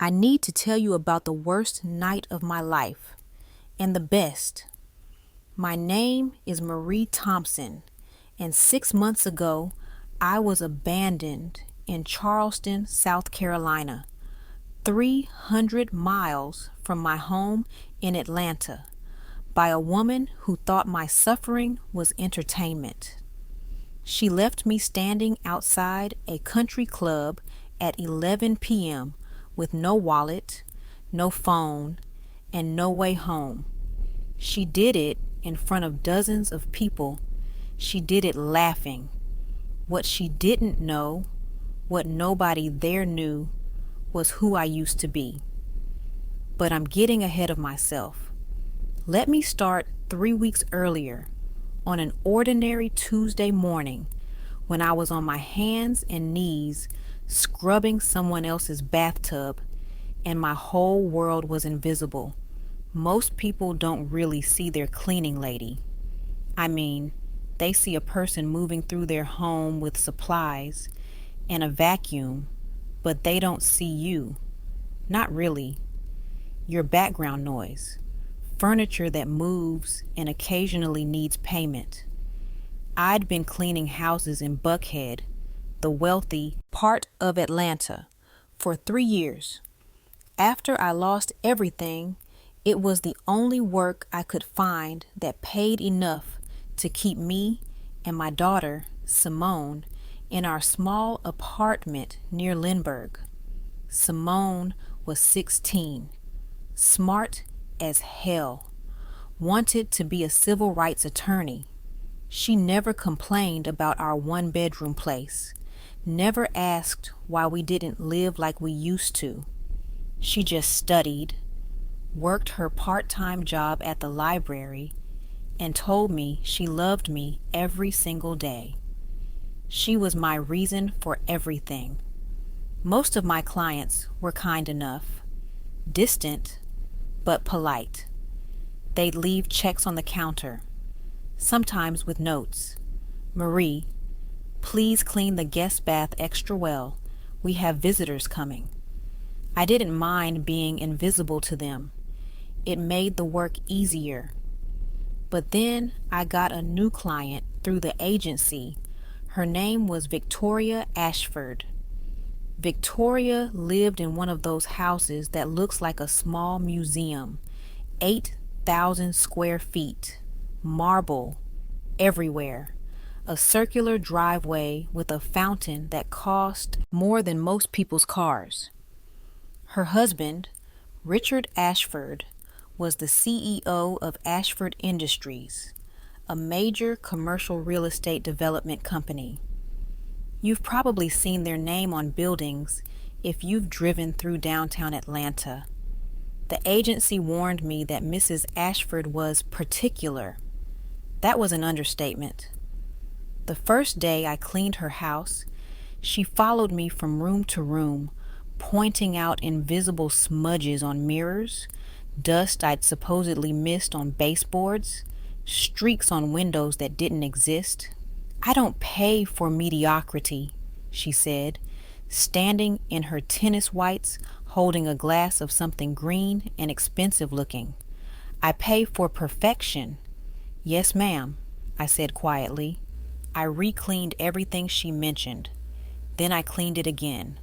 I need to tell you about the worst night of my life and the best. My name is Marie Thompson, and 6 months ago, I was abandoned in Charleston, South Carolina, 300 miles from my home in Atlanta, by a woman who thought my suffering was entertainment. She left me standing outside a country club at 11 p.m. with no wallet, no phone, and no way home. She did it in front of dozens of people. She did it laughing. What she didn't know, what nobody there knew, was who I used to be. But I'm getting ahead of myself. Let me start 3 weeks earlier, on an ordinary Tuesday morning, when I was on my hands and knees scrubbing someone else's bathtub, and my whole world was invisible. Most people don't really see their cleaning lady. I mean, they see a person moving through their home with supplies and a vacuum, but they don't see you. Not really. Your background noise, furniture that moves and occasionally needs payment. I'd been cleaning houses in Buckhead, the wealthy part of Atlanta, for 3 years. After I lost everything, it was the only work I could find that paid enough to keep me and my daughter, Simone, in our small apartment near Lindbergh. Simone was 16, smart as hell, wanted to be a civil rights attorney. She never complained about our one-bedroom place, never asked why we didn't live like we used to. She just studied, worked her part-time job at the library, and told me she loved me every single day. She was my reason for everything. Most of my clients were kind enough, distant, but polite. They'd leave checks on the counter, sometimes with notes. Marie, please clean the guest bath extra well. We have visitors coming. I didn't mind being invisible to them. It made the work easier. But then I got a new client through the agency. Her name was Victoria Ashford. Victoria lived in one of those houses that looks like a small museum, 8,000 square feet, marble everywhere, a circular driveway with a fountain that cost more than most people's cars. Her husband, Richard Ashford, was the CEO of Ashford Industries, a major commercial real estate development company. You've probably seen their name on buildings if you've driven through downtown Atlanta. The agency warned me that Mrs. Ashford was particular. That was an understatement. The first day I cleaned her house, she followed me from room to room, pointing out invisible smudges on mirrors, dust I'd supposedly missed on baseboards, streaks on windows that didn't exist. I don't pay for mediocrity, she said, standing in her tennis whites, holding a glass of something green and expensive looking. I pay for perfection. Yes, ma'am, I said quietly. I re-cleaned everything she mentioned. Then I cleaned it again.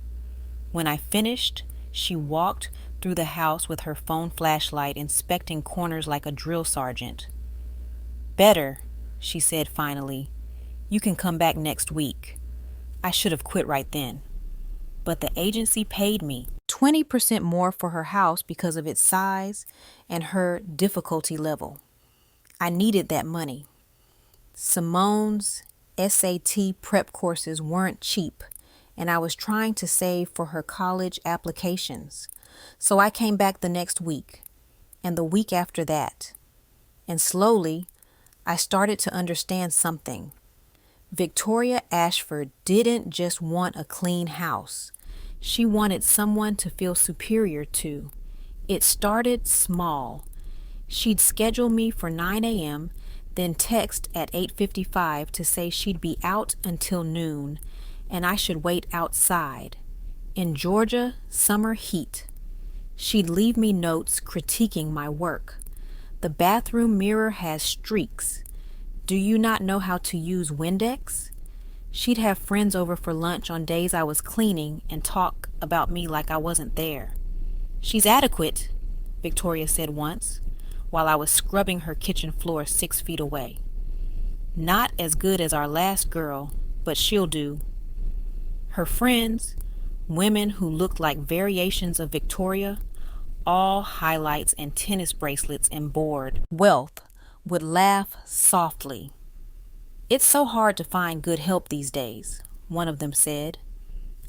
When I finished, she walked through the house with her phone flashlight, inspecting corners like a drill sergeant. Better, she said finally. You can come back next week. I should have quit right then. But the agency paid me 20% more for her house because of its size and her difficulty level. I needed that money. Simone's SAT prep courses weren't cheap, and I was trying to save for her college applications. So I came back the next week, and the week after that. And slowly, I started to understand something. Victoria Ashford didn't just want a clean house. She wanted someone to feel superior to. It started small. She'd schedule me for 9 a.m., then text at 8:55 to say she'd be out until noon, and I should wait outside. In Georgia, summer heat. She'd leave me notes critiquing my work. The bathroom mirror has streaks. Do you not know how to use Windex? She'd have friends over for lunch on days I was cleaning and talk about me like I wasn't there. She's adequate, Victoria said once, while I was scrubbing her kitchen floor 6 feet away. Not as good as our last girl, but she'll do. Her friends, women who looked like variations of Victoria, all highlights and tennis bracelets and bored wealth, would laugh softly. It's so hard to find good help these days, one of them said.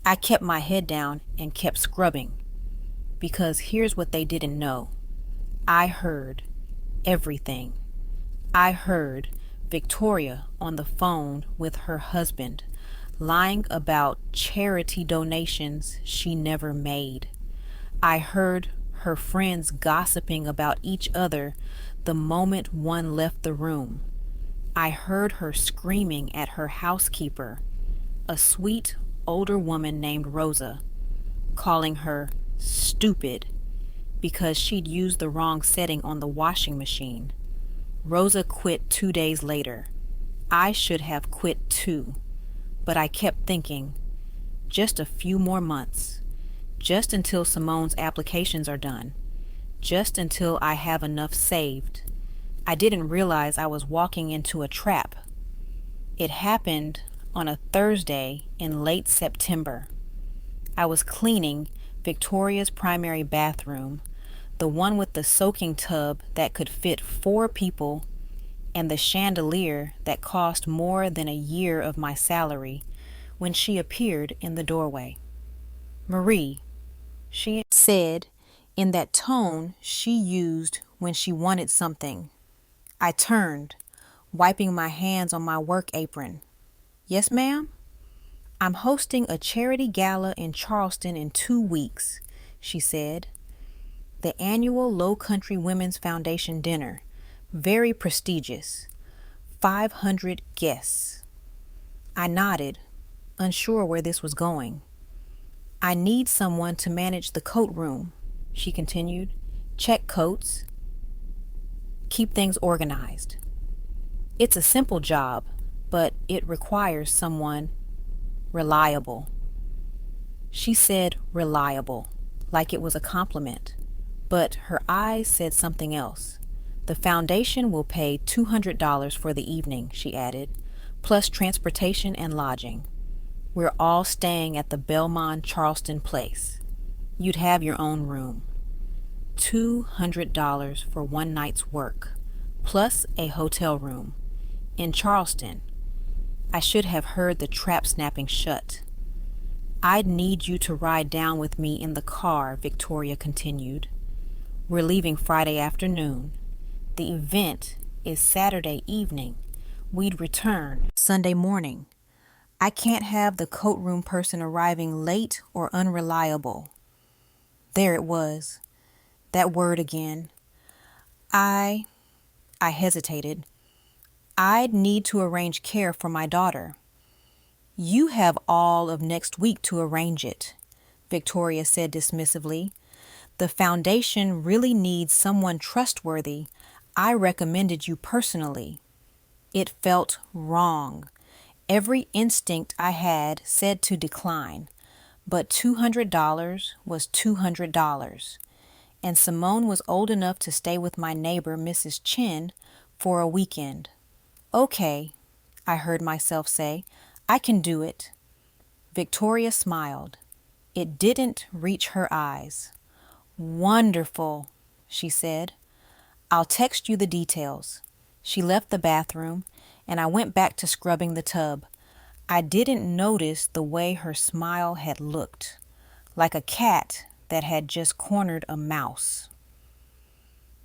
I kept my head down and kept scrubbing, because here's what they didn't know. I heard everything. I heard Victoria on the phone with her husband, lying about charity donations she never made. I heard her friends gossiping about each other the moment one left the room. I heard her screaming at her housekeeper, a sweet older woman named Rosa, calling her stupid because she'd used the wrong setting on the washing machine. Rosa quit 2 days later. I should have quit too, but I kept thinking, just a few more months, just until Simone's applications are done, just until I have enough saved. I didn't realize I was walking into a trap. It happened on a Thursday in late September. I was cleaning Victoria's primary bathroom, the one with the soaking tub that could fit 4 people and the chandelier that cost more than a year of my salary, when she appeared in the doorway. Marie, she said in that tone she used when she wanted something. I turned, wiping my hands on my work apron. Yes, ma'am? I'm hosting a charity gala in Charleston in 2 weeks, she said. The annual Low Country Women's Foundation dinner. Very prestigious. 500 guests. I nodded, unsure where this was going. I need someone to manage the coatroom, she continued. Check coats. Keep things organized. It's a simple job, but it requires someone reliable. She said reliable, like it was a compliment, but her eyes said something else. The foundation will pay $200 for the evening, she added, plus transportation and lodging. We're all staying at the Belmont Charleston place. You'd have your own room. $200 for one night's work, plus a hotel room. In Charleston. I should have heard the trap snapping shut. I'd need you to ride down with me in the car, Victoria continued. We're leaving Friday afternoon. The event is Saturday evening. We'd return Sunday morning. I can't have the coatroom person arriving late or unreliable. There it was. That word again. I hesitated. I'd need to arrange care for my daughter. You have all of next week to arrange it, Victoria said dismissively. The foundation really needs someone trustworthy. I recommended you personally. It felt wrong. Every instinct I had said to decline, but $200 was $200. And Simone was old enough to stay with my neighbor, Mrs. Chin, for a weekend. Okay, I heard myself say, I can do it. Victoria smiled. It didn't reach her eyes. Wonderful, she said. I'll text you the details. She left the bathroom, and I went back to scrubbing the tub. I didn't notice the way her smile had looked, like a cat that had just cornered a mouse.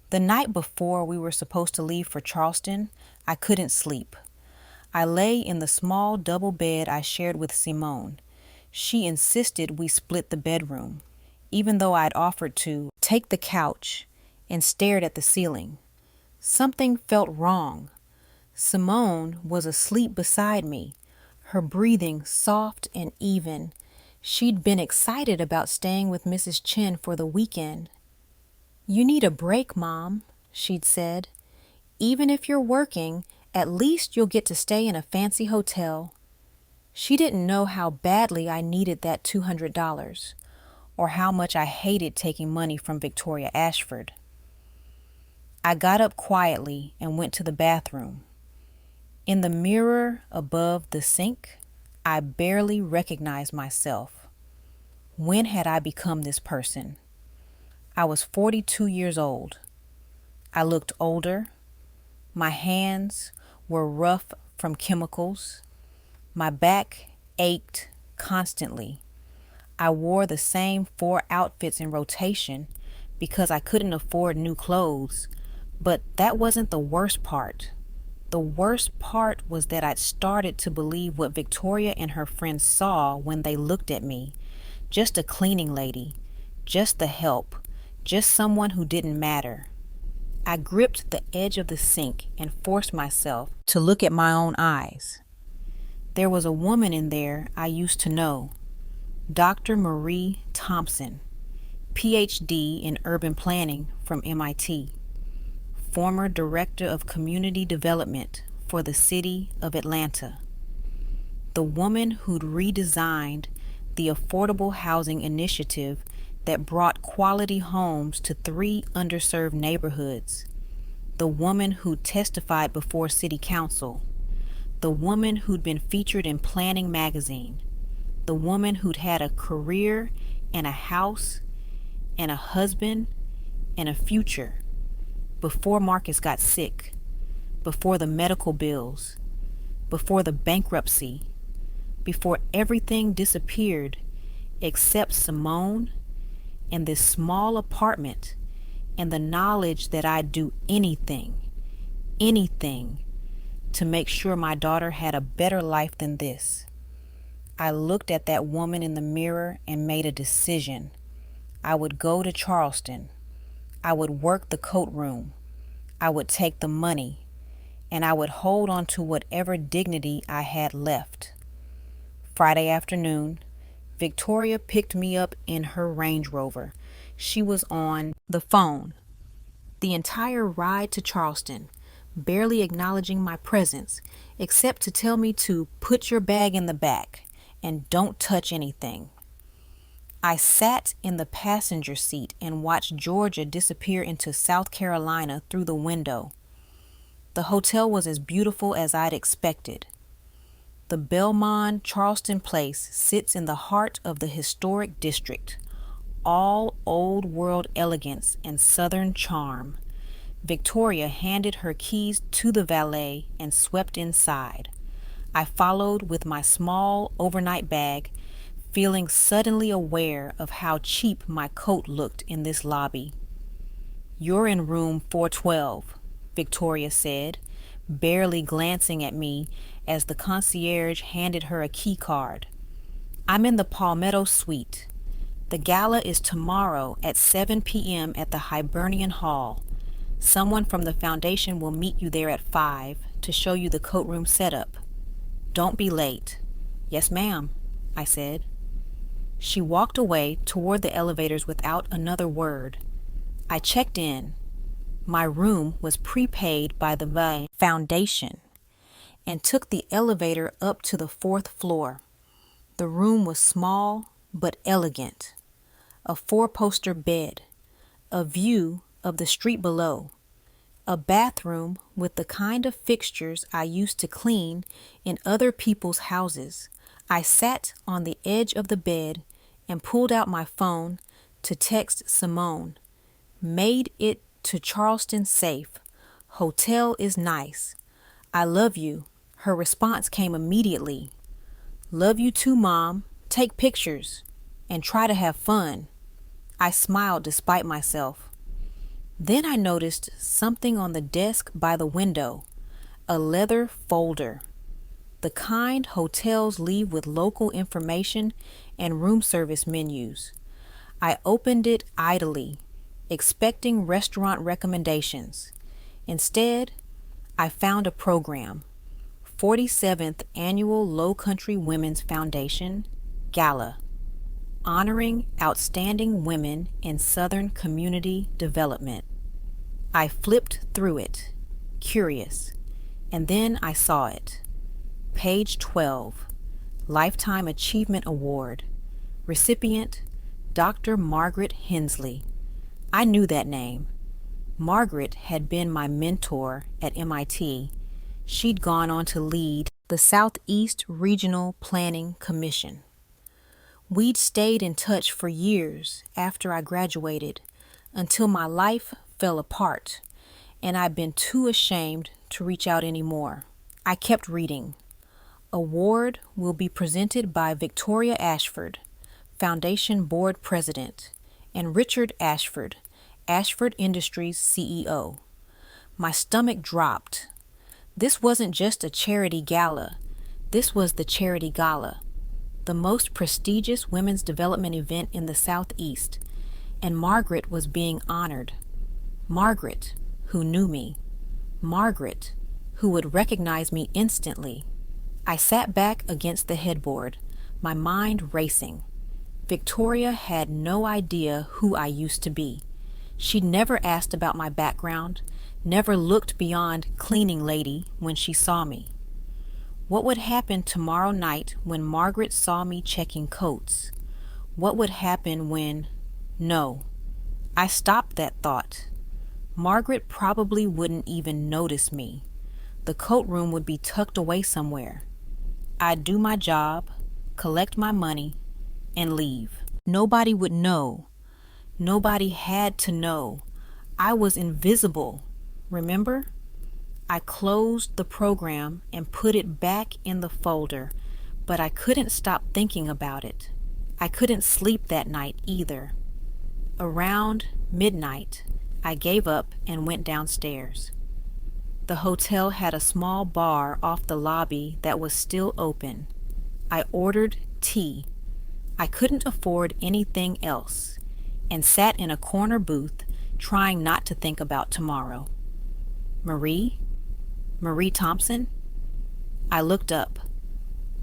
The night before we were supposed to leave for Charleston, I couldn't sleep. I lay in the small double bed I shared with Simone. She insisted we split the bedroom, even though I'd offered to take the couch, and stared at the ceiling. Something felt wrong. Simone was asleep beside me, her breathing soft and even. She'd been excited about staying with Mrs. Chen for the weekend. "You need a break, Mom," she'd said. "Even if you're working, at least you'll get to stay in a fancy hotel." She didn't know how badly I needed that $200, or how much I hated taking money from Victoria Ashford. I got up quietly and went to the bathroom. In the mirror above the sink, I barely recognized myself. When had I become this person? I was 42 years old. I looked older. My hands were rough from chemicals. My back ached constantly. I wore the same 4 outfits in rotation because I couldn't afford new clothes, but that wasn't the worst part. The worst part was that I'd started to believe what Victoria and her friends saw when they looked at me. Just a cleaning lady, just the help, just someone who didn't matter. I gripped the edge of the sink and forced myself to look at my own eyes. There was a woman in there I used to know, Dr. Marie Thompson, PhD in urban planning from MIT, former director of community development for the city of Atlanta, the woman who'd redesigned the affordable housing initiative that brought quality homes to 3 underserved neighborhoods, the woman who testified before city council, the woman who'd been featured in Planning magazine, the woman who'd had a career and a house and a husband and a future before Marcus got sick, before the medical bills, before the bankruptcy, before everything disappeared except Simone and this small apartment and the knowledge that I'd do anything to make sure my daughter had a better life than this. I looked at that woman in the mirror and made a decision. I would go to Charleston. I would work the coatroom. I would take the money, and I would hold on to whatever dignity I had left. Friday afternoon, Victoria picked me up in her Range Rover. She was on the phone the entire ride to Charleston, barely acknowledging my presence, except to tell me to put your bag in the back and don't touch anything. I sat in the passenger seat and watched Georgia disappear into South Carolina through the window. The hotel was as beautiful as I'd expected. The Belmont Charleston Place sits in the heart of the historic district, all old world elegance and southern charm. Victoria handed her keys to the valet and swept inside. I followed with my small overnight bag, feeling suddenly aware of how cheap my coat looked in this lobby. "You're in room 412, Victoria said, barely glancing at me as the concierge handed her a key card. "I'm in the Palmetto Suite. The gala is tomorrow at 7 p.m. at the Hibernian Hall. Someone from the foundation will meet you there at 5 to show you the coatroom setup. Don't be late." "Yes, ma'am," I said. She walked away toward the elevators without another word. I checked in. My room was prepaid by the foundation and took the elevator up to the 4th floor. The room was small but elegant. A 4-poster bed, a view of the street below, a bathroom with the kind of fixtures I used to clean in other people's houses. I sat on the edge of the bed and pulled out my phone to text Simone. "Made it to Charleston safe. Hotel is nice. I love you." Her response came immediately. "Love you too, Mom. Take pictures and try to have fun." I smiled despite myself. Then I noticed something on the desk by the window, a leather folder, the kind hotels leave with local information and room service menus. I opened it idly, expecting restaurant recommendations. Instead, I found a program, 47th Annual Low Country Women's Foundation, Gala. Honoring Outstanding Women in Southern Community Development. I flipped through it, curious, and then I saw it. Page 12, Lifetime Achievement Award. Recipient, Dr. Margaret Hensley. I knew that name. Margaret had been my mentor at MIT. She'd gone on to lead the Southeast Regional Planning Commission. We'd stayed in touch for years after I graduated, until my life fell apart, and I'd been too ashamed to reach out anymore. I kept reading. Award will be presented by Victoria Ashford, Foundation Board President, and Richard Ashford, Ashford Industries CEO. My stomach dropped. This wasn't just a charity gala. This was the Charity Gala, the most prestigious women's development event in the Southeast, and Margaret was being honored. Margaret, who knew me. Margaret, who would recognize me instantly. I sat back against the headboard, my mind racing. Victoria had no idea who I used to be. She'd never asked about my background, never looked beyond cleaning lady when she saw me. What would happen tomorrow night when Margaret saw me checking coats? What would happen when... No. I stopped that thought. Margaret probably wouldn't even notice me. The coat room would be tucked away somewhere. I'd do my job, collect my money, and leave. Nobody would know. Nobody had to know. I was invisible, remember? I closed the program and put it back in the folder, but I couldn't stop thinking about it. I couldn't sleep that night either. Around midnight, I gave up and went downstairs. The hotel had a small bar off the lobby that was still open. I ordered tea. I couldn't afford anything else, and sat in a corner booth trying not to think about tomorrow. Marie Thompson? I looked up.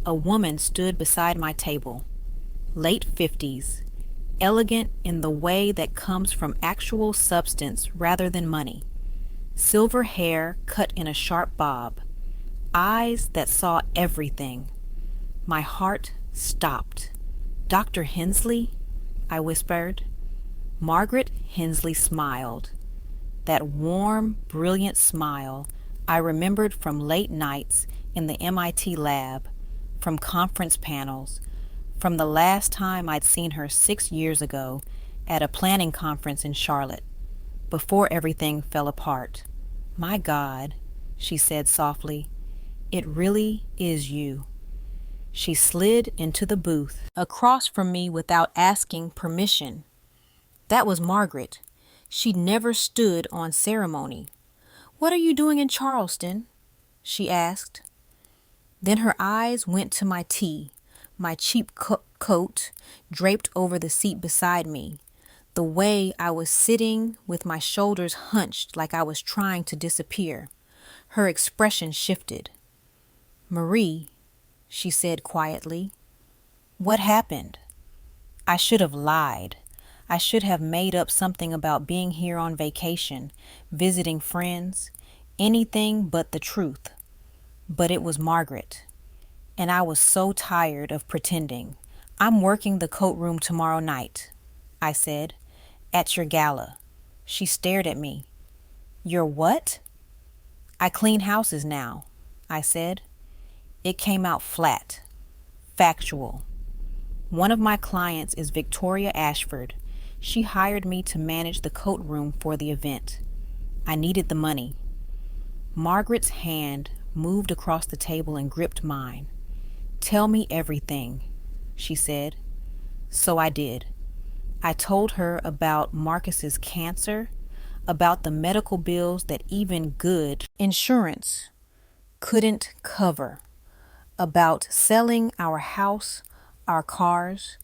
A woman stood beside my table, late 50s, elegant in the way that comes from actual substance rather than money. Silver hair cut in a sharp bob, eyes that saw everything. My heart stopped. Dr. Hensley? I whispered. Margaret Hensley smiled. That warm, brilliant smile I remembered from late nights in the MIT lab, from conference panels, from the last time I'd seen her 6 years ago at a planning conference in Charlotte, before everything fell apart. My God, she said softly, it really is you. She slid into the booth across from me without asking permission. That was Margaret. She'd never stood on ceremony. What are you doing in Charleston? She asked. Then her eyes went to my tea, my cheap coat draped over the seat beside me, the way I was sitting with my shoulders hunched like I was trying to disappear. Her expression shifted. Marie, she said quietly, what happened? I should have lied. I should have made up something about being here on vacation, visiting friends, anything but the truth. But it was Margaret, and I was so tired of pretending. I'm working the coat room tomorrow night, I said, at your gala. She stared at me. Your what? I clean houses now, I said. It came out flat, factual. One of my clients is Victoria Ashford. She hired me to manage the coat room for the event. I needed the money. Margaret's hand moved across the table and gripped mine. Tell me everything, she said. So I did. I told her about Marcus's cancer, about the medical bills that even good insurance couldn't cover, about selling our house, our cars,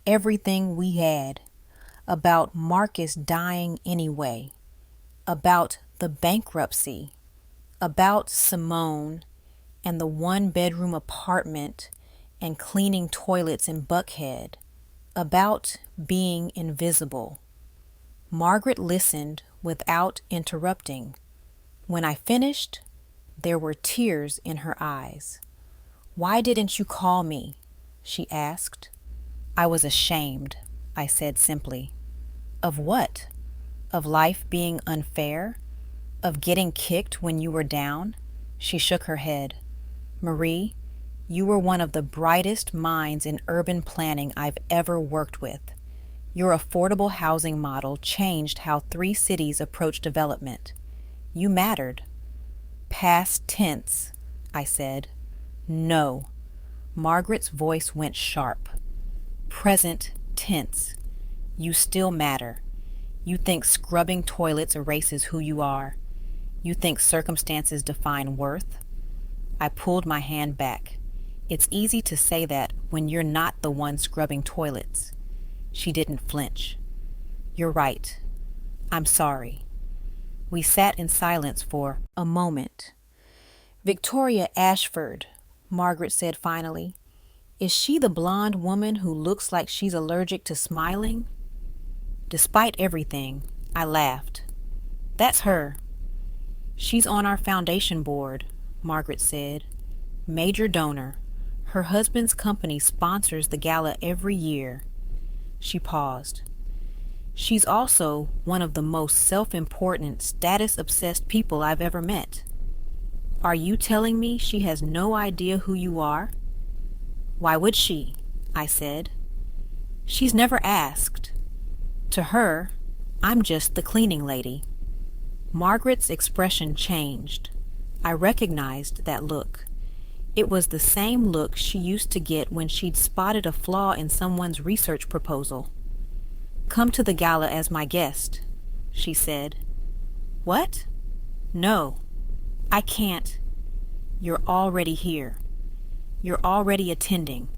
everything we had, about Marcus dying anyway, about the bankruptcy, about Simone and the 1-bedroom apartment and cleaning toilets in Buckhead, About being invisible. Margaret listened without interrupting. When I finished, there were tears in her eyes. "Why didn't you call me?" she asked. "I was ashamed," I said simply. "Of what? Of life being unfair? Of getting kicked when you were down?" She shook her head. "Marie, you were one of the brightest minds in urban planning I've ever worked with. Your affordable housing model changed how 3 cities approach development. You mattered." "Past tense," I said. "No." Margaret's voice went sharp. "Present tense. You still matter. You think scrubbing toilets erases who you are. You think circumstances define worth." I pulled my hand back. "It's easy to say that when you're not the one scrubbing toilets." She didn't flinch. "You're right. I'm sorry." We sat in silence for a moment. "Victoria Ashford," Margaret said finally. "Is she the blonde woman who looks like she's allergic to smiling?" Despite everything, I laughed. "That's her." "She's on our foundation board," Margaret said. "Major donor. Her husband's company sponsors the gala every year." She paused. "She's also one of the most self-important, status-obsessed people I've ever met." "Are you telling me she has no idea who you are?" "Why would she?" I said. "She's never asked. To her, I'm just the cleaning lady." Margaret's expression changed. I recognized that look. It was the same look she used to get when she'd spotted a flaw in someone's research proposal. "Come to the gala as my guest," she said. "What?" "No, I can't." "You're already here. You're already attending,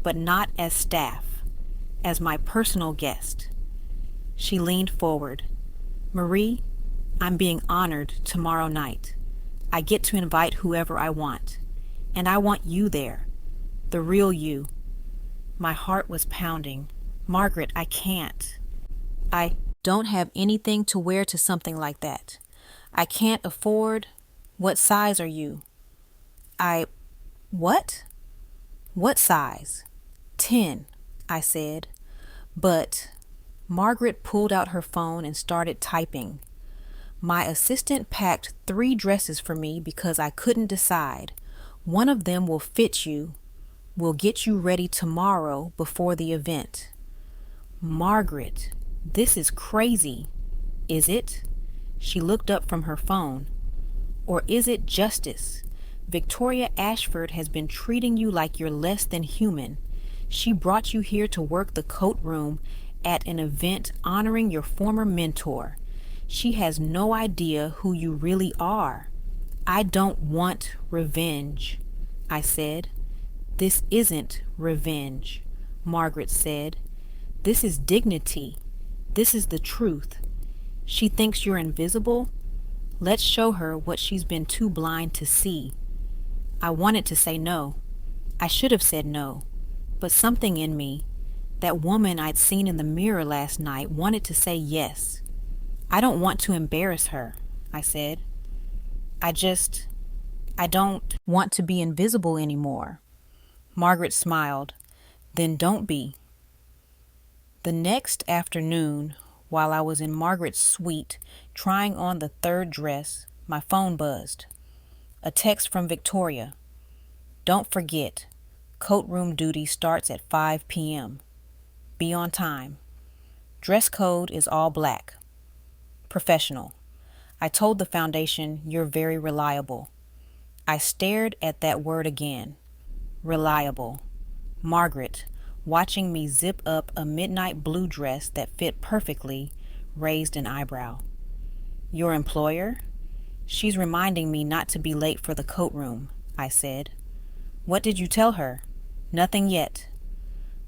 but not as staff, as my personal guest." She leaned forward. "Marie, I'm being honored tomorrow night. I get to invite whoever I want. And I want you there. The real you." My heart was pounding. "Margaret, I can't. I don't have anything to wear to something like that. I can't afford—" "What size are you?" What? What size?" 10, I said. But Margaret pulled out her phone and started typing. "My assistant packed 3 dresses for me because I couldn't decide. One of them will fit you, will get you ready tomorrow before the event." "Margaret, this is crazy. Is it?" She looked up from her phone. "Or is it justice? Victoria Ashford has been treating you like you're less than human. She brought you here to work the coatroom at an event honoring your former mentor. She has no idea who you really are." "I don't want revenge," I said. "This isn't revenge," Margaret said. "This is dignity. This is the truth. She thinks you're invisible. Let's show her what she's been too blind to see." I wanted to say no. I should have said no. But something in me, that woman I'd seen in the mirror last night, wanted to say yes. "I don't want to embarrass her," I said. I don't want to be invisible anymore." Margaret smiled. "Then don't be." The next afternoon, while I was in Margaret's suite trying on the 3rd dress, my phone buzzed. A text from Victoria. "Don't forget, coatroom duty starts at 5 p.m. Be on time. Dress code is all black. Professional. I told the foundation you're very reliable." I stared at that word again. Reliable. Margaret, watching me zip up a midnight blue dress that fit perfectly, raised an eyebrow. "Your employer?" "She's reminding me not to be late for the coatroom," I said. "What did you tell her?" "Nothing yet."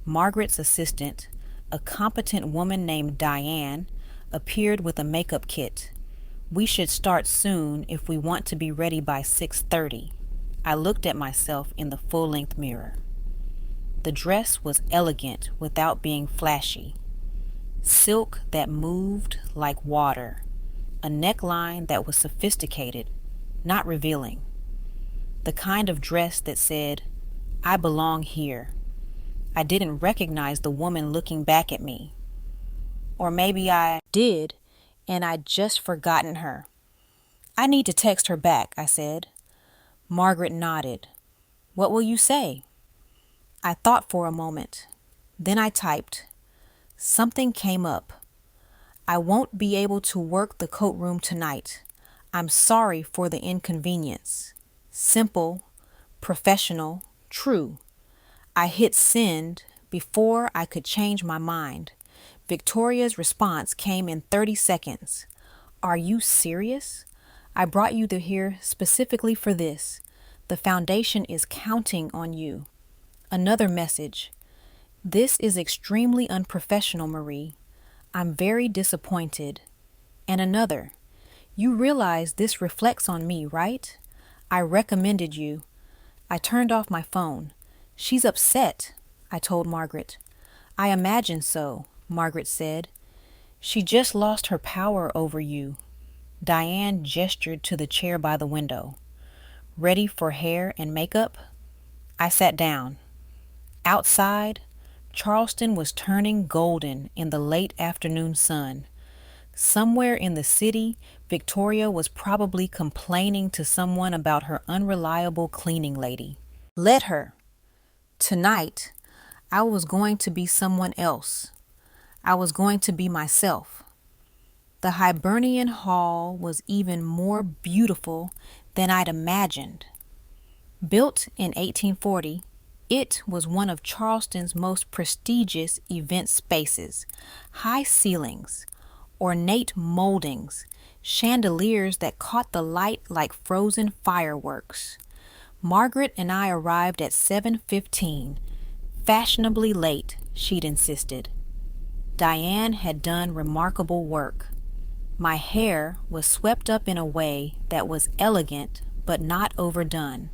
Margaret's assistant, a competent woman named Diane, appeared with a makeup kit. "We should start soon if we want to be ready by 6:30. I looked at myself in the full-length mirror. The dress was elegant without being flashy. Silk that moved like water. A neckline that was sophisticated, not revealing. The kind of dress that said, "I belong here." I didn't recognize the woman looking back at me. Or maybe I did, and I'd just forgotten her. "I need to text her back," I said. Margaret nodded. "What will you say?" I thought for a moment. Then I typed. Something came up. "I won't be able to work the coatroom tonight. I'm sorry for the inconvenience." Simple, professional, true. I hit send before I could change my mind. Victoria's response came in 30 seconds. "Are you serious? I brought you here specifically for this. The foundation is counting on you." Another message. "This is extremely unprofessional, Marie. I'm very disappointed." And another. "You realize this reflects on me, right? I recommended you." I turned off my phone. "She's upset," I told Margaret. "I imagine so," Margaret said. "She just lost her power over you." Diane gestured to the chair by the window. "Ready for hair and makeup?" I sat down. Outside, Charleston was turning golden in the late afternoon sun. Somewhere in the city, Victoria was probably complaining to someone about her unreliable cleaning lady. Let her. Tonight, I was going to be someone else. I was going to be myself. The Hibernian Hall was even more beautiful than I'd imagined. Built in 1840, it was one of Charleston's most prestigious event spaces. High ceilings, ornate moldings, chandeliers that caught the light like frozen fireworks. Margaret and I arrived at 7:15. Fashionably late, she'd insisted. Diane had done remarkable work. My hair was swept up in a way that was elegant but not overdone.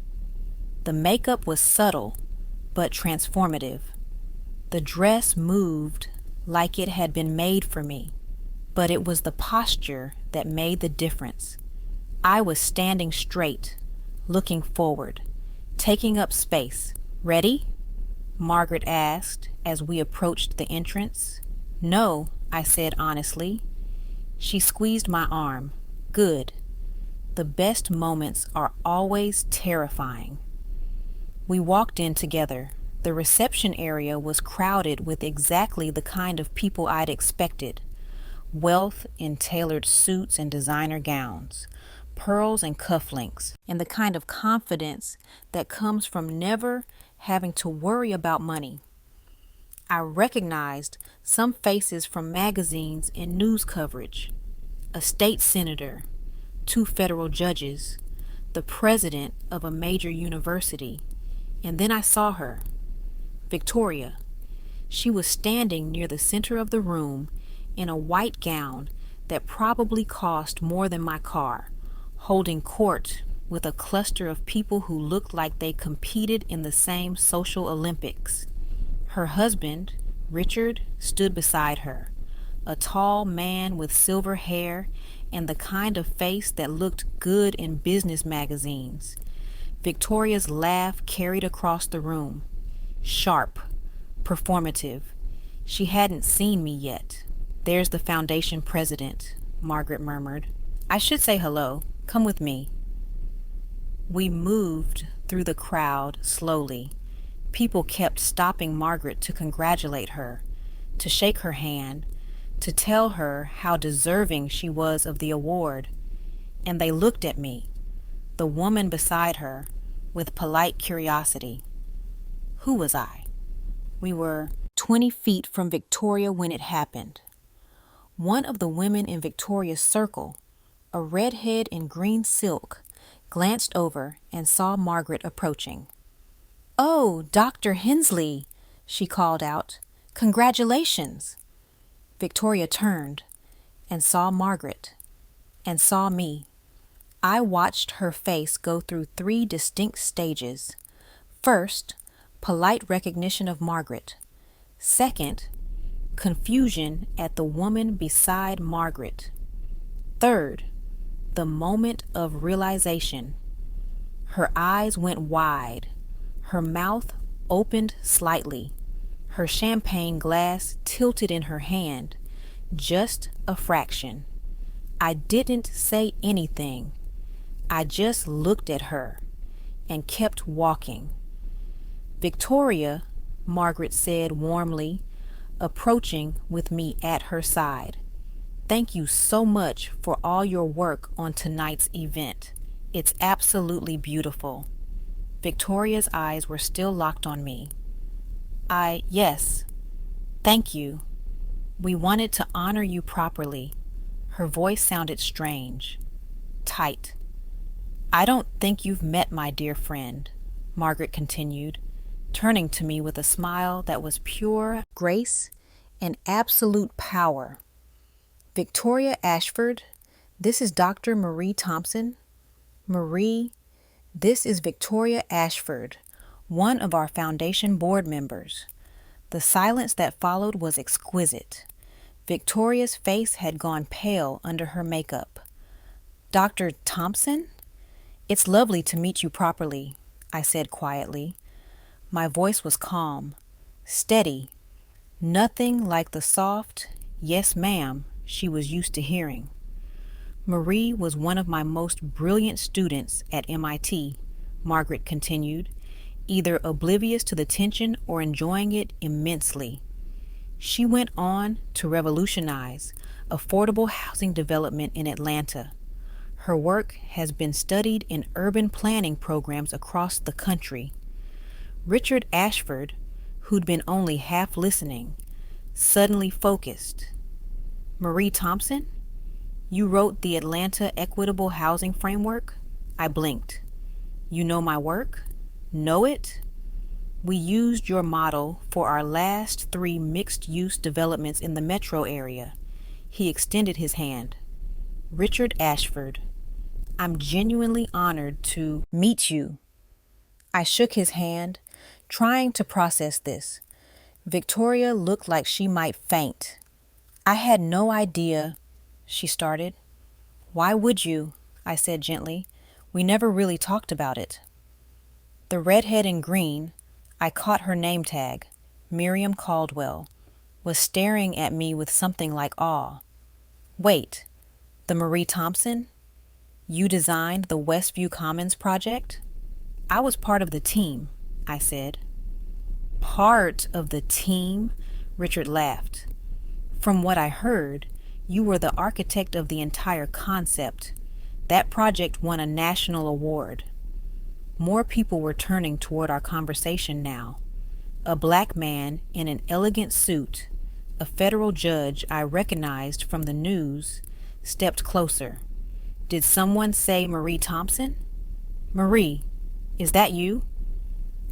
The makeup was subtle but transformative. The dress moved like it had been made for me, but it was the posture that made the difference. I was standing straight, looking forward, taking up space. "Ready?" Margaret asked as we approached the entrance. "No," I said honestly. She squeezed my arm. "Good. The best moments are always terrifying." We walked in together. The reception area was crowded with exactly the kind of people I'd expected. Wealth in tailored suits and designer gowns, pearls and cufflinks, and the kind of confidence that comes from never having to worry about money. I recognized some faces from magazines and news coverage. A state senator, 2 federal judges, the president of a major university, and then I saw her, Victoria. She was standing near the center of the room in a white gown that probably cost more than my car, holding court with a cluster of people who looked like they competed in the same social Olympics. Her husband, Richard, stood beside her, a tall man with silver hair and the kind of face that looked good in business magazines. Victoria's laugh carried across the room. Sharp, performative. She hadn't seen me yet. "There's the foundation president," Margaret murmured. "I should say hello. Come with me." We moved through the crowd slowly. People kept stopping Margaret to congratulate her, to shake her hand, to tell her how deserving she was of the award. And they looked at me, the woman beside her, with polite curiosity. Who was I? We were 20 feet from Victoria when it happened. One of the women in Victoria's circle, a redhead in green silk, glanced over and saw Margaret approaching. "Oh, Dr. Hensley," she called out. "Congratulations." Victoria turned and saw Margaret and saw me. I watched her face go through 3 distinct stages. First, polite recognition of Margaret. Second, confusion at the woman beside Margaret. Third, the moment of realization. Her eyes went wide. Her mouth opened slightly. Her champagne glass tilted in her hand, just a fraction. I didn't say anything. I just looked at her and kept walking. "Victoria," Margaret said warmly, approaching with me at her side. "Thank you so much for all your work on tonight's event. It's absolutely beautiful." Victoria's eyes were still locked on me. Yes, thank you. We wanted to honor you properly." Her voice sounded strange, tight. "I don't think you've met my dear friend," Margaret continued, turning to me with a smile that was pure grace and absolute power. "Victoria Ashford, this is Dr. Marie Thompson. Marie, this is Victoria Ashford, one of our foundation board members." The silence that followed was exquisite. Victoria's face had gone pale under her makeup. "Dr. Thompson? It's lovely to meet you properly," I said quietly. My voice was calm, steady, nothing like the soft, "Yes, ma'am," she was used to hearing. "Marie was one of my most brilliant students at MIT," Margaret continued, either oblivious to the tension or enjoying it immensely. "She went on to revolutionize affordable housing development in Atlanta. Her work has been studied in urban planning programs across the country." Richard Ashford, who'd been only half listening, suddenly focused. "Marie Thompson? You wrote the Atlanta Equitable Housing Framework?" I blinked. "You know my work? Know it? We used your model for our last 3 mixed-use developments in the metro area." He extended his hand. "Richard Ashford, I'm genuinely honored to meet you." I shook his hand, trying to process this. Victoria looked like she might faint. "I had no idea," she started. "Why would you?" I said gently. "We never really talked about it." The redhead in green, I caught her name tag, Miriam Caldwell, was staring at me with something like awe. "Wait, the Marie Thompson? You designed the Westview Commons project?" "I was part of the team," I said. "Part of the team?" Richard laughed. "From what I heard, you were the architect of the entire concept. That project won a national award." More people were turning toward our conversation now. A black man in an elegant suit, a federal judge I recognized from the news, stepped closer. "Did someone say Marie Thompson? Marie, is that you?"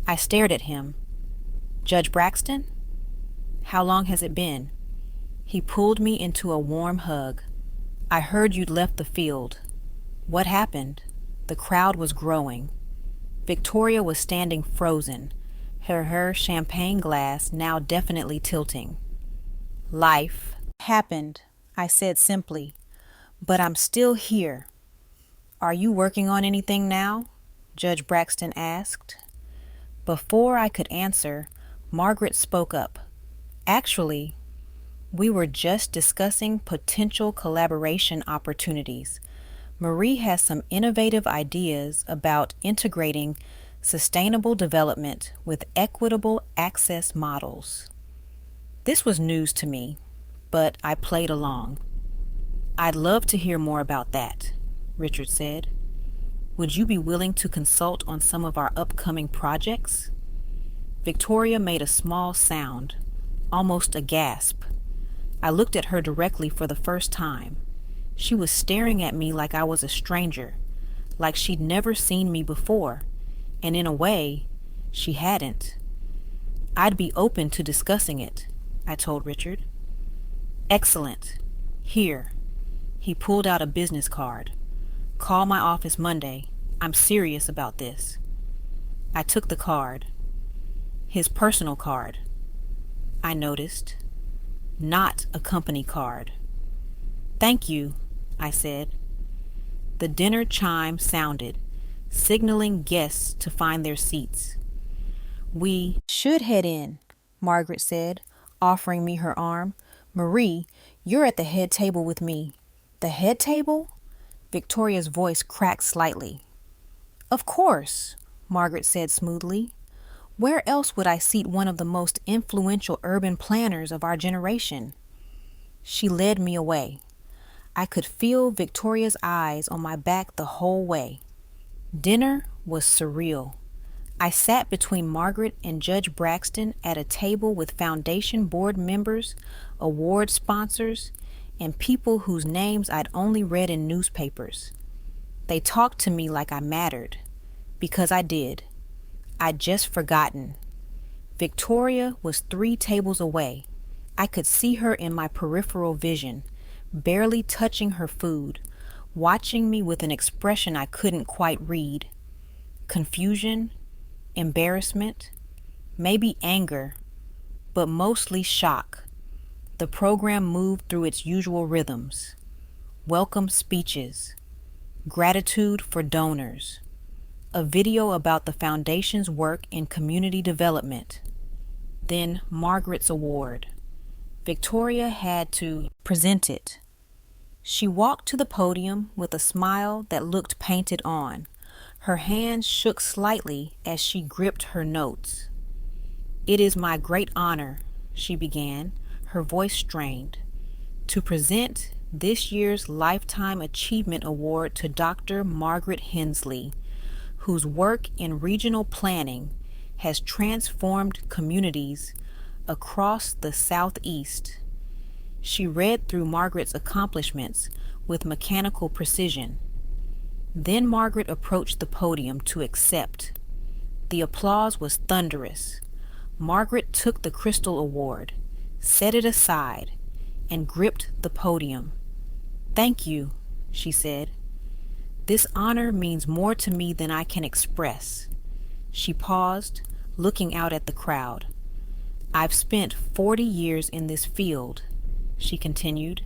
I stared at him. "Judge Braxton? How long has it been?" He pulled me into a warm hug. "I heard you'd left the field. What happened?" The crowd was growing. Victoria was standing frozen, her champagne glass now definitely tilting. "Life happened," I said simply, "but I'm still here." "Are you working on anything now?" Judge Braxton asked. Before I could answer, Margaret spoke up. "Actually, we were just discussing potential collaboration opportunities. Marie has some innovative ideas about integrating sustainable development with equitable access models." This was news to me, but I played along. "I'd love to hear more about that," Richard said. "Would you be willing to consult on some of our upcoming projects?" Victoria made a small sound, almost a gasp. I looked at her directly for the first time. She was staring at me like I was a stranger, like she'd never seen me before, and in a way, she hadn't. "I'd be open to discussing it," I told Richard. "Excellent. Here." He pulled out a business card. "Call my office Monday. I'm serious about this." I took the card. His personal card, I noticed, not a company card. Thank you, I said. The dinner chime sounded, signaling guests to find their seats. We should head in, Margaret said, offering me her arm. Marie, you're at the head table with me. The head table? Victoria's voice cracked slightly. Of course, Margaret said smoothly. Where else would I seat one of the most influential urban planners of our generation? She led me away. I could feel Victoria's eyes on my back the whole way. Dinner was surreal. I sat between Margaret and Judge Braxton at a table with foundation board members, award sponsors, and people whose names I'd only read in newspapers. They talked to me like I mattered, because I did. I'd just forgotten. Victoria was 3 tables away. I could see her in my peripheral vision, barely touching her food, watching me with an expression I couldn't quite read. Confusion, embarrassment, maybe anger, but mostly shock. The program moved through its usual rhythms. Welcome speeches, gratitude for donors, a video about the foundation's work in community development, then Margaret's award. Victoria had to present it. She walked to the podium with a smile that looked painted on. Her hands shook slightly as she gripped her notes. It is my great honor, she began, her voice strained, to present this year's Lifetime Achievement Award to Dr. Margaret Hensley, whose work in regional planning has transformed communities across the Southeast. She read through Margaret's accomplishments with mechanical precision. Then Margaret approached the podium to accept. The applause was thunderous. Margaret took the Crystal Award, set it aside, and gripped the podium. Thank you, she said. This honor means more to me than I can express. She paused, looking out at the crowd. I've spent 40 years in this field, she continued,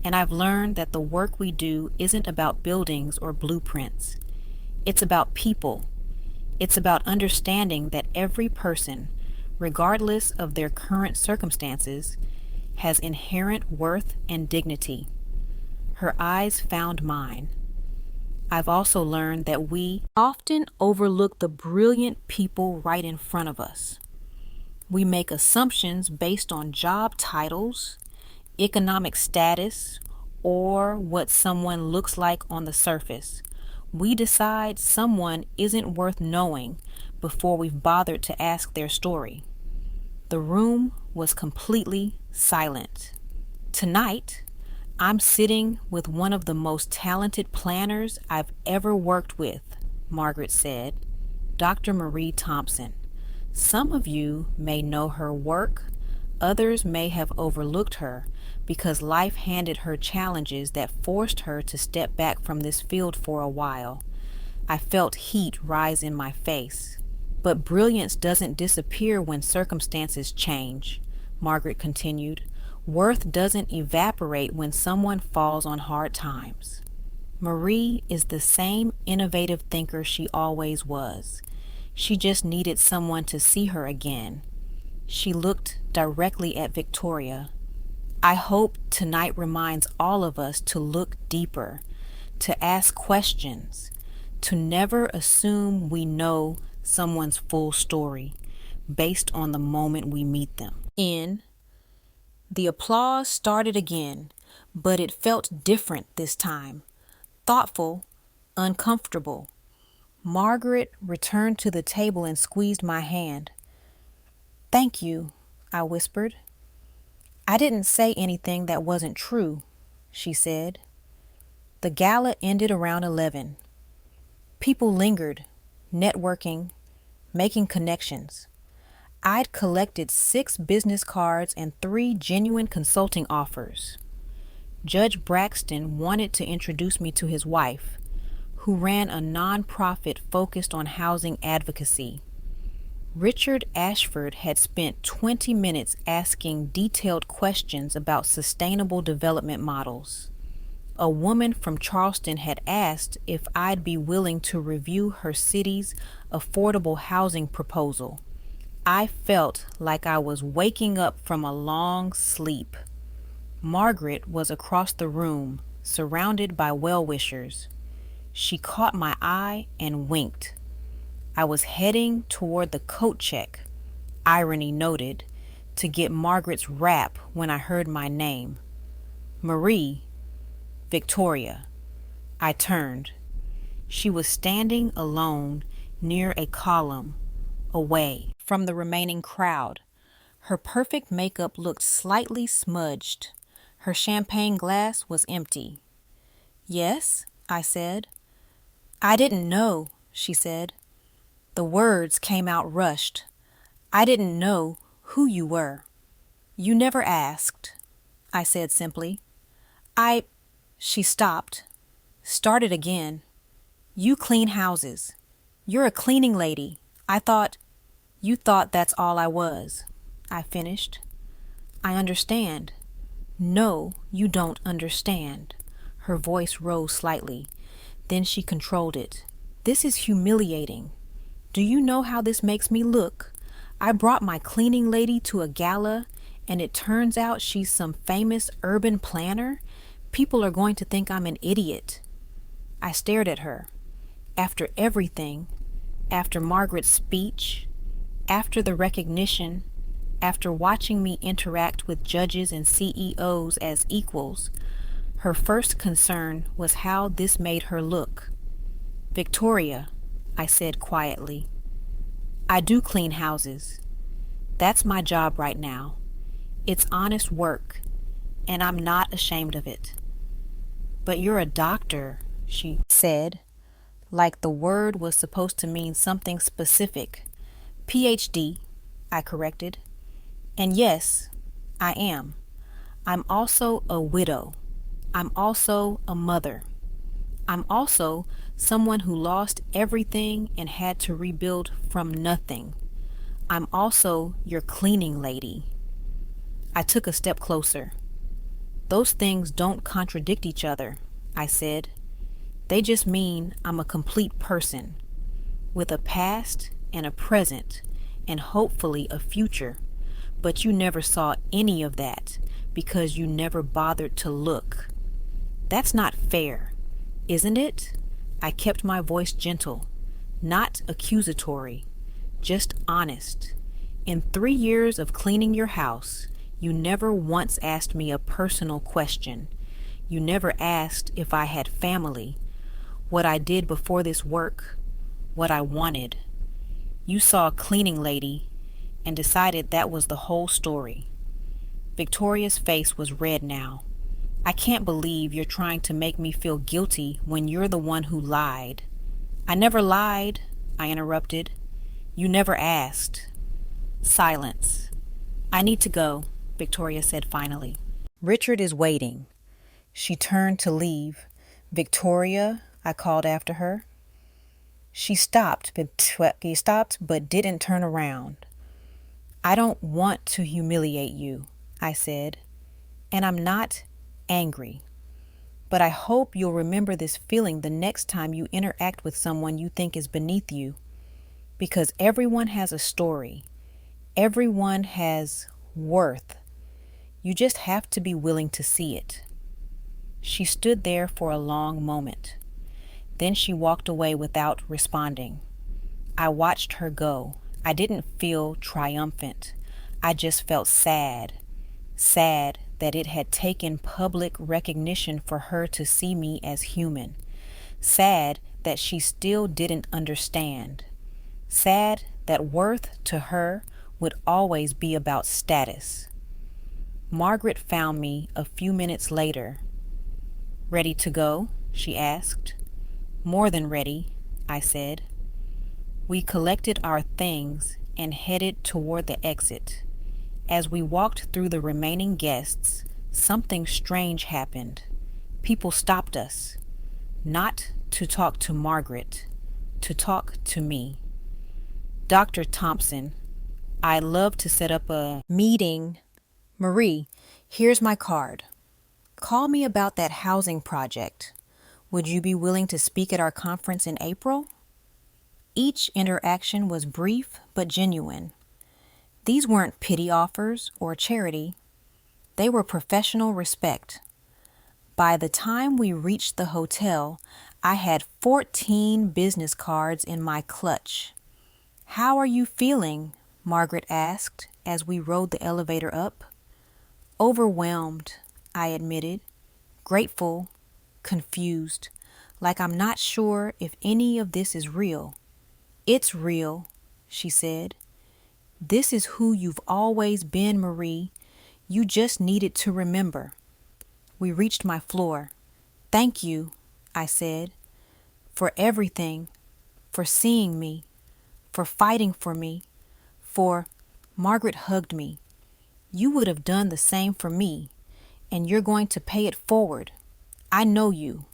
and I've learned that the work we do isn't about buildings or blueprints. It's about people. It's about understanding that every person, regardless of their current circumstances, has inherent worth and dignity. Her eyes found mine. I've also learned that we often overlook the brilliant people right in front of us. We make assumptions based on job titles, economic status, or what someone looks like on the surface. We decide someone isn't worth knowing before we've bothered to ask their story. The room was completely silent. Tonight, I'm sitting with one of the most talented planners I've ever worked with, Margaret said, Dr. Marie Thompson. Some of you may know her work, others may have overlooked her because life handed her challenges that forced her to step back from this field for a while. I felt heat rise in my face. But brilliance doesn't disappear when circumstances change, Margaret continued. Worth doesn't evaporate when someone falls on hard times. Marie is the same innovative thinker she always was. She just needed someone to see her again. She looked directly at Victoria. I hope tonight reminds all of us to look deeper, to ask questions, to never assume we know someone's full story based on the moment we meet them. The applause started again, but it felt different this time. Thoughtful, uncomfortable. Margaret returned to the table and squeezed my hand. Thank you, I whispered. I didn't say anything that wasn't true, she said. The gala ended around 11. People lingered, networking, making connections. I'd collected 6 business cards and 3 genuine consulting offers. Judge Braxton wanted to introduce me to his wife, who ran a nonprofit focused on housing advocacy. Richard Ashford had spent 20 minutes asking detailed questions about sustainable development models. A woman from Charleston had asked if I'd be willing to review her city's affordable housing proposal. I felt like I was waking up from a long sleep. Margaret was across the room, surrounded by well-wishers. She caught my eye and winked. I was heading toward the coat check, irony noted, to get Margaret's wrap when I heard my name. Marie, Victoria. I turned. She was standing alone near a column, away from the remaining crowd. Her perfect makeup looked slightly smudged. Her champagne glass was empty. "Yes," I said. "I didn't know," she said. The words came out rushed. "I didn't know who you were." "You never asked," I said simply. She stopped, started again. "You clean houses. You're a cleaning lady. You thought that's all I was," I finished. "I understand." "No, you don't understand." Her voice rose slightly. Then she controlled it. "This is humiliating. Do you know how this makes me look? I brought my cleaning lady to a gala, and it turns out she's some famous urban planner. People are going to think I'm an idiot." I stared at her. After everything, after Margaret's speech, after the recognition, after watching me interact with judges and CEOs as equals, her first concern was how this made her look. "Victoria," I said quietly, "I do clean houses. That's my job right now. It's honest work, and I'm not ashamed of it." "But you're a doctor," she said, like the word was supposed to mean something specific. "PhD," I corrected. "And yes, I am. I'm also a widow. I'm also a mother. I'm also someone who lost everything and had to rebuild from nothing. I'm also your cleaning lady." I took a step closer. "Those things don't contradict each other," I said. "They just mean I'm a complete person, with a past and a present, and hopefully a future. But you never saw any of that because you never bothered to look. That's not fair, isn't it?" I kept my voice gentle, not accusatory, just honest. "In 3 years of cleaning your house, you never once asked me a personal question. You never asked if I had family, what I did before this work, what I wanted. You saw a cleaning lady and decided that was the whole story." Victoria's face was red now. "I can't believe you're trying to make me feel guilty when you're the one who lied." "I never lied," I interrupted. "You never asked." Silence. "I need to go," Victoria said finally. "Richard is waiting." She turned to leave. "Victoria," I called after her. She stopped, but didn't turn around. "I don't want to humiliate you," I said, "and I'm not angry. But I hope you'll remember this feeling the next time you interact with someone you think is beneath you. Because everyone has a story. Everyone has worth. You just have to be willing to see it." She stood there for a long moment. Then she walked away without responding. I watched her go. I didn't feel triumphant. I just felt sad. Sad that it had taken public recognition for her to see me as human. Sad that she still didn't understand. Sad that worth to her would always be about status. Margaret found me a few minutes later. "Ready to go?" she asked. "More than ready," I said. We collected our things and headed toward the exit. As we walked through the remaining guests, something strange happened. People stopped us, not to talk to Margaret, to talk to me. Dr. Thompson, I'd love to set up a meeting. Marie, here's my card. Call me about that housing project. Would you be willing to speak at our conference in April? Each interaction was brief but genuine. These weren't pity offers or charity. They were professional respect. By the time we reached the hotel, I had 14 business cards in my clutch. "How are you feeling?" Margaret asked as we rode the elevator up. "Overwhelmed," I admitted, grateful, confused, like I'm not sure if any of this is real. "It's real," she said. "This is who you've always been, Marie. You just needed to remember." We reached my floor. "Thank you," I said, "for everything, for seeing me, for fighting for me, for—" Margaret hugged me. "You would have done the same for me, and you're going to pay it forward. I know you."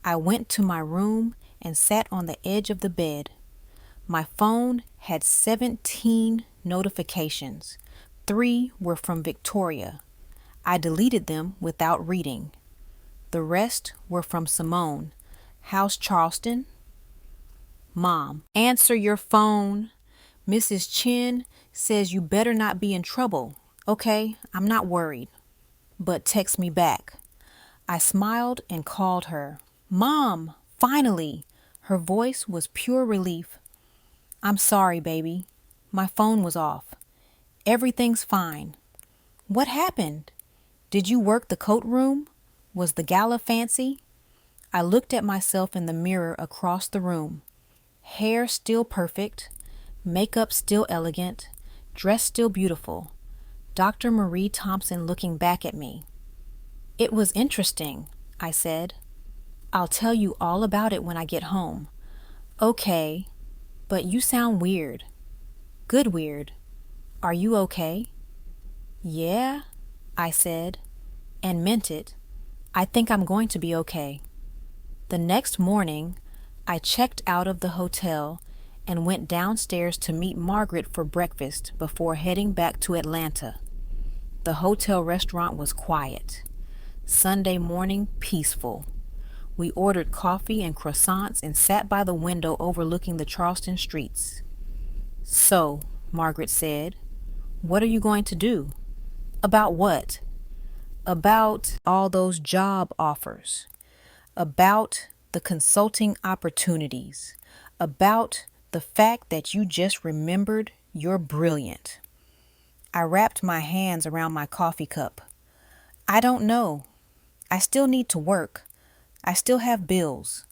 I went to my room and sat on the edge of the bed. My phone had 17 notifications. 3 were from Victoria. I deleted them without reading. The rest were from Simone. "How's Charleston?" "Mom, answer your phone. Mrs. Chin says you better not be in trouble. Okay, I'm not worried. But text me back." I smiled and called her. "Mom, finally!" Her voice was pure relief. "I'm sorry, baby. My phone was off. Everything's fine." "What happened? Did you work the coatroom? Was the gala fancy?" I looked at myself in the mirror across the room. Hair still perfect, makeup still elegant, dress still beautiful. Dr. Marie Thompson looking back at me. "It was interesting," I said. "I'll tell you all about it when I get home." "Okay, but you sound weird." "Good weird. Are you okay?" "Yeah," I said, and meant it. "I think I'm going to be okay." The next morning, I checked out of the hotel and went downstairs to meet Margaret for breakfast before heading back to Atlanta. The hotel restaurant was quiet. Sunday morning, peaceful. We ordered coffee and croissants and sat by the window overlooking the Charleston streets. "So," Margaret said, "what are you going to do?" "About what?" "About all those job offers. About the consulting opportunities. About the fact that you just remembered you're brilliant." I wrapped my hands around my coffee cup. "I don't know. I still need to work. I still have bills.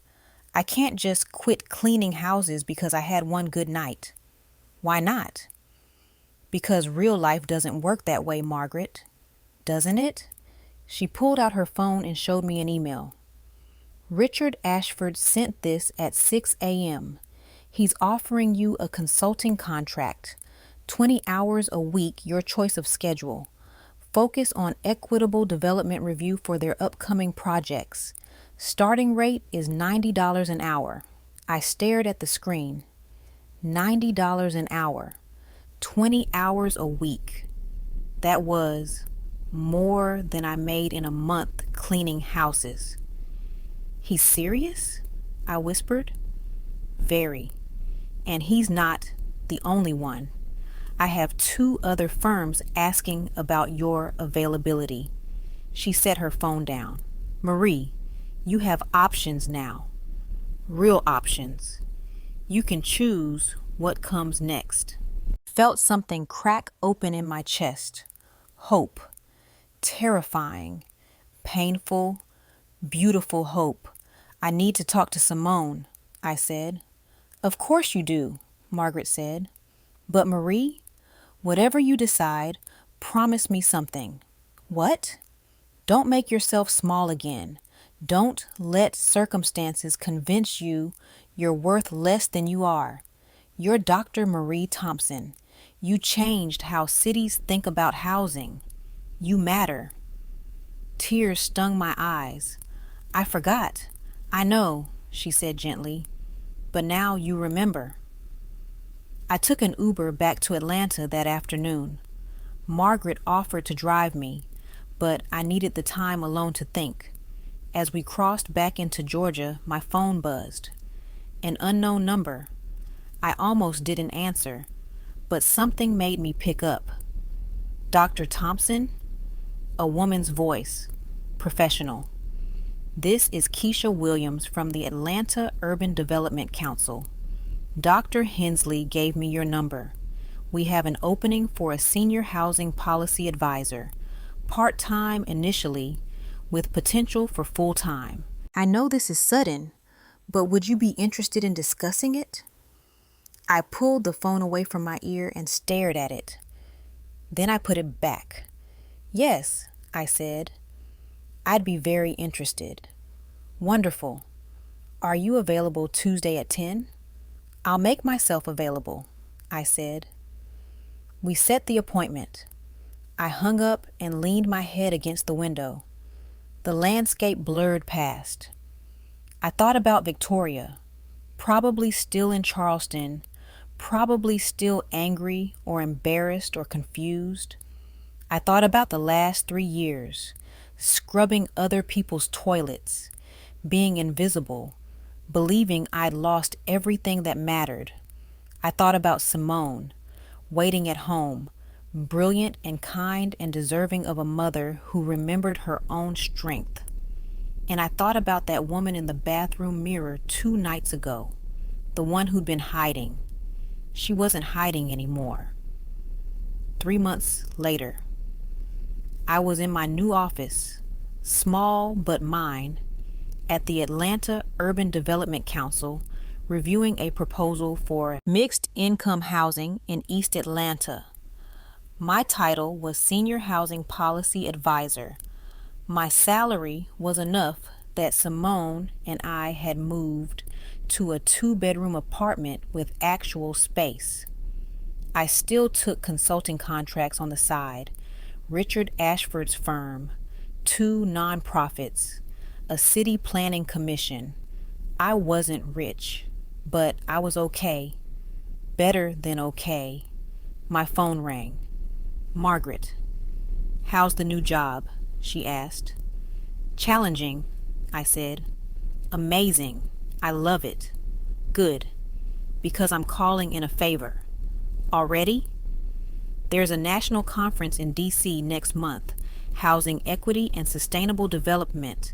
I can't just quit cleaning houses because I had one good night." "Why not?" "Because real life doesn't work that way, Margaret." "Doesn't it?" She pulled out her phone and showed me an email. "Richard Ashford sent this at 6 a.m. He's offering you a consulting contract, 20 hours a week, your choice of schedule. Focus on equitable development review for their upcoming projects. Starting rate is $90 an hour." I stared at the screen. $90 an hour. 20 hours a week. That was more than I made in a month cleaning houses. "He's serious?" I whispered. "Very. And he's not the only one. I have 2 other firms asking about your availability." She set her phone down. "Marie, you have options now. Real options. You can choose what comes next." Felt something crack open in my chest. Hope. Terrifying. Painful. Beautiful hope. "I need to talk to Simone," I said. "Of course you do," Margaret said. "But Marie, whatever you decide, promise me something." "What?" "Don't make yourself small again. Don't let circumstances convince you you're worth less than you are. You're Dr. Marie Thompson. You changed how cities think about housing. You matter." Tears stung my eyes. "I forgot." "I know," she said gently, "but now you remember." I took an Uber back to Atlanta that afternoon. Margaret offered to drive me, but I needed the time alone to think. As we crossed back into Georgia, my phone buzzed. An unknown number. I almost didn't answer, but something made me pick up. Dr. Thompson? A woman's voice. Professional. This is Keisha Williams from the Atlanta Urban Development Council. Dr. Hensley gave me your number. We have an opening for a senior housing policy advisor, part-time initially, with potential for full-time. I know this is sudden, but would you be interested in discussing it? I pulled the phone away from my ear and stared at it. Then I put it back. Yes, I said. I'd be very interested. Wonderful. Are you available Tuesday at 10? I'll make myself available, I said. We set the appointment. I hung up and leaned my head against the window. The landscape blurred past. I thought about Victoria, probably still in Charleston, probably still angry or embarrassed or confused. I thought about the last 3 years, scrubbing other people's toilets, being invisible, believing I'd lost everything that mattered. I thought about Simone, waiting at home, brilliant and kind and deserving of a mother who remembered her own strength. And I thought about that woman in the bathroom mirror 2 nights ago, the one who'd been hiding. She wasn't hiding anymore. 3 months later, I was in my new office, small but mine, at the Atlanta Urban Development Council, reviewing a proposal for mixed-income housing in East Atlanta. My title was Senior Housing Policy Advisor. My salary was enough that Simone and I had moved to a 2-bedroom apartment with actual space. I still took consulting contracts on the side, Richard Ashford's firm, 2 nonprofits, a city planning commission. I wasn't rich, but I was okay. Better than okay. My phone rang. Margaret. How's the new job? She asked. Challenging, I said. Amazing. I love it. Good. Because I'm calling in a favor. Already? There's a national conference in D.C. next month, Housing Equity and Sustainable Development.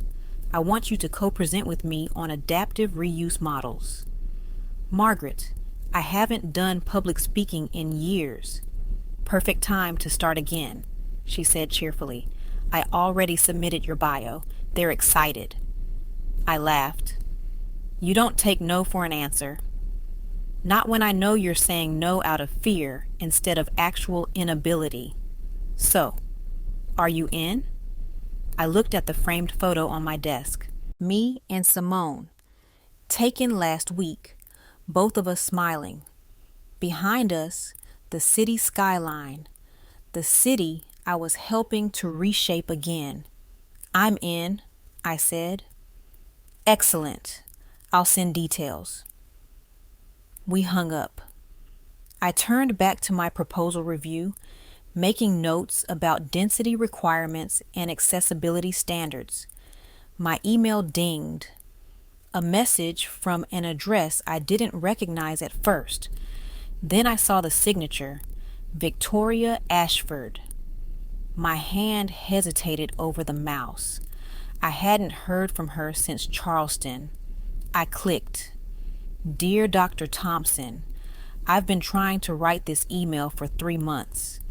I want you to co-present with me on adaptive reuse models. Margaret, I haven't done public speaking in years. Perfect time to start again, she said cheerfully. I already submitted your bio. They're excited. I laughed. You don't take no for an answer. Not when I know you're saying no out of fear instead of actual inability. So, are you in? I looked at the framed photo on my desk. Me and Simone, taken last week, both of us smiling. Behind us, the city skyline, the city I was helping to reshape again. I'm in, I said. Excellent. I'll send details. We hung up. I turned back to my proposal review, making notes about density requirements and accessibility standards. My email dinged. A message from an address I didn't recognize at first. Then I saw the signature, Victoria Ashford. My hand hesitated over the mouse. I hadn't heard from her since Charleston. I clicked. Dear Dr. Thompson, I've been trying to write this email for 3 months.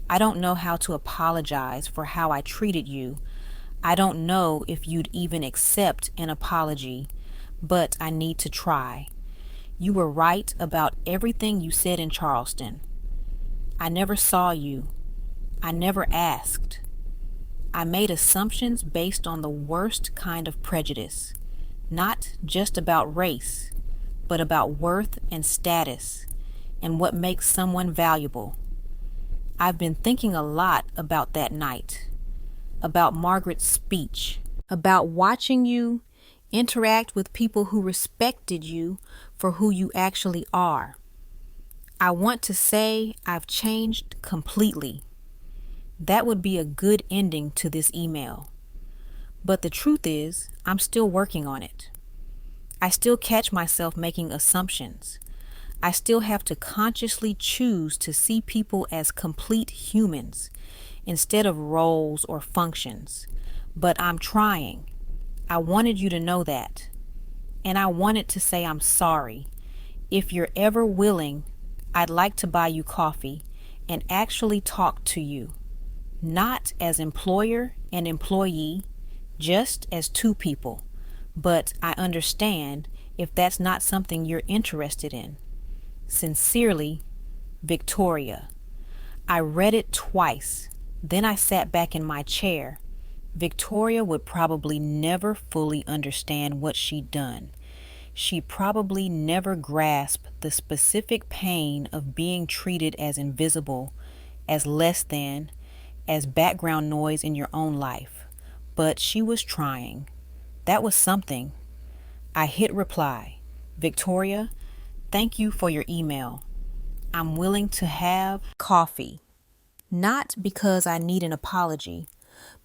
I don't know how to apologize for how I treated you. I don't know if you'd even accept an apology, but I need to try. You were right about everything you said in Charleston. I never saw you. I never asked. I made assumptions based on the worst kind of prejudice, not just about race, but about worth and status and what makes someone valuable. I've been thinking a lot about that night, about Margaret's speech, about watching you interact with people who respected you for who you actually are. I want to say I've changed completely. That would be a good ending to this email. But the truth is, I'm still working on it. I still catch myself making assumptions. I still have to consciously choose to see people as complete humans instead of roles or functions. But I'm trying. I wanted you to know that. And I wanted to say I'm sorry. If you're ever willing, I'd like to buy you coffee and actually talk to you. Not as employer and employee, just as two people. But I understand if that's not something you're interested in. Sincerely, Victoria. I read it twice. Then I sat back in my chair. Victoria would probably never fully understand what she'd done. She probably never grasped the specific pain of being treated as invisible, as less than, as background noise in your own life. But she was trying. That was something. I hit reply. Victoria, thank you for your email. I'm willing to have coffee. Not because I need an apology,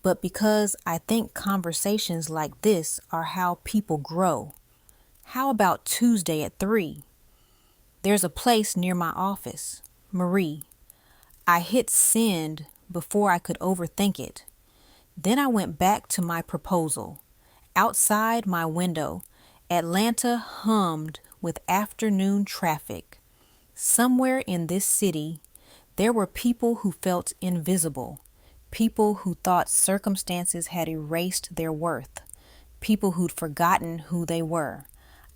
but because I think conversations like this are how people grow. How about Tuesday at 3? There's a place near my office. Marie. I hit send before I could overthink it. Then I went back to my proposal. Outside my window, Atlanta hummed with afternoon traffic. Somewhere in this city, there were people who felt invisible, people who thought circumstances had erased their worth, people who'd forgotten who they were.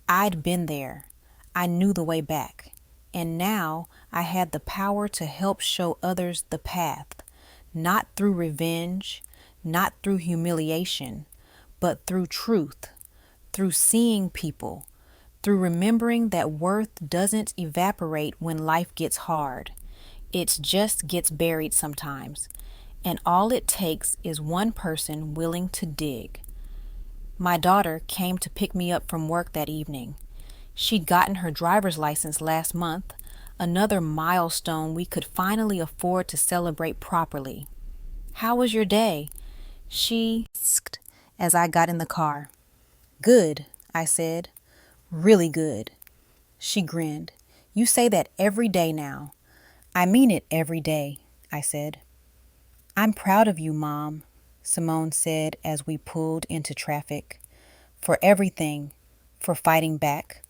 I'd been there. I knew the way back. And now I had the power to help show others the path, not through revenge, not through humiliation, but through truth, through seeing people, through remembering that worth doesn't evaporate when life gets hard. It just gets buried sometimes, and all it takes is one person willing to dig. My daughter came to pick me up from work that evening. She'd gotten her driver's license last month, another milestone we could finally afford to celebrate properly. How was your day? She asked as I got in the car. Good, I said. Really good. She grinned. You say that every day now. I mean it every day, I said. I'm proud of you, Mom, Simone said as we pulled into traffic. For everything, for fighting back,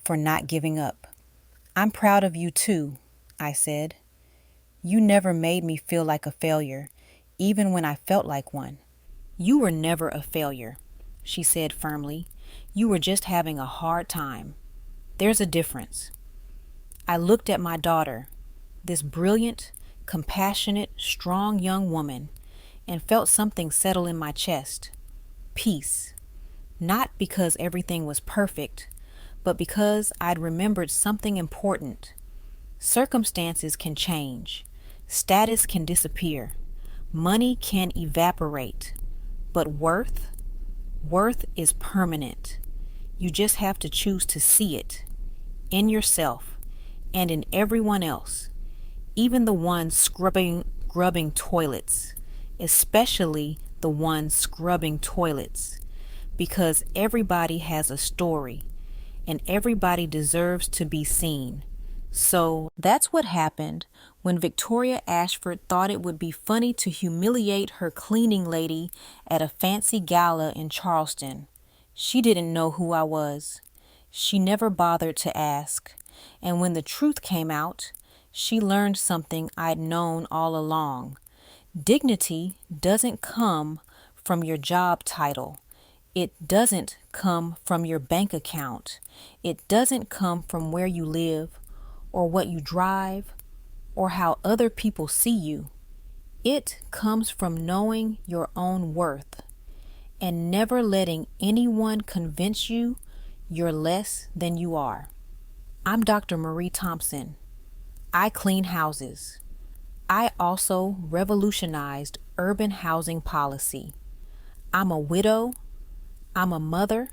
for not giving up. I'm proud of you too, I said. You never made me feel like a failure, even when I felt like one. You were never a failure, she said firmly. You were just having a hard time. There's a difference. I looked at my daughter, this brilliant, compassionate, strong young woman, and felt something settle in my chest. Peace. Not because everything was perfect, but because I'd remembered something important. Circumstances can change. Status can disappear. Money can evaporate. But worth is permanent. You just have to choose to see it in yourself and in everyone else, even the ones grubbing toilets, especially the ones scrubbing toilets, because everybody has a story and everybody deserves to be seen. So that's what happened when Victoria Ashford thought it would be funny to humiliate her cleaning lady at a fancy gala in Charleston. She didn't know who I was. She never bothered to ask. And when the truth came out, she learned something I'd known all along. Dignity doesn't come from your job title. It doesn't come from your bank account. It doesn't come from where you live or what you drive or how other people see you. It comes from knowing your own worth and never letting anyone convince you you're less than you are. I'm Dr. Marie Thompson. I clean houses. I also revolutionized urban housing policy. I'm a widow. I'm a mother.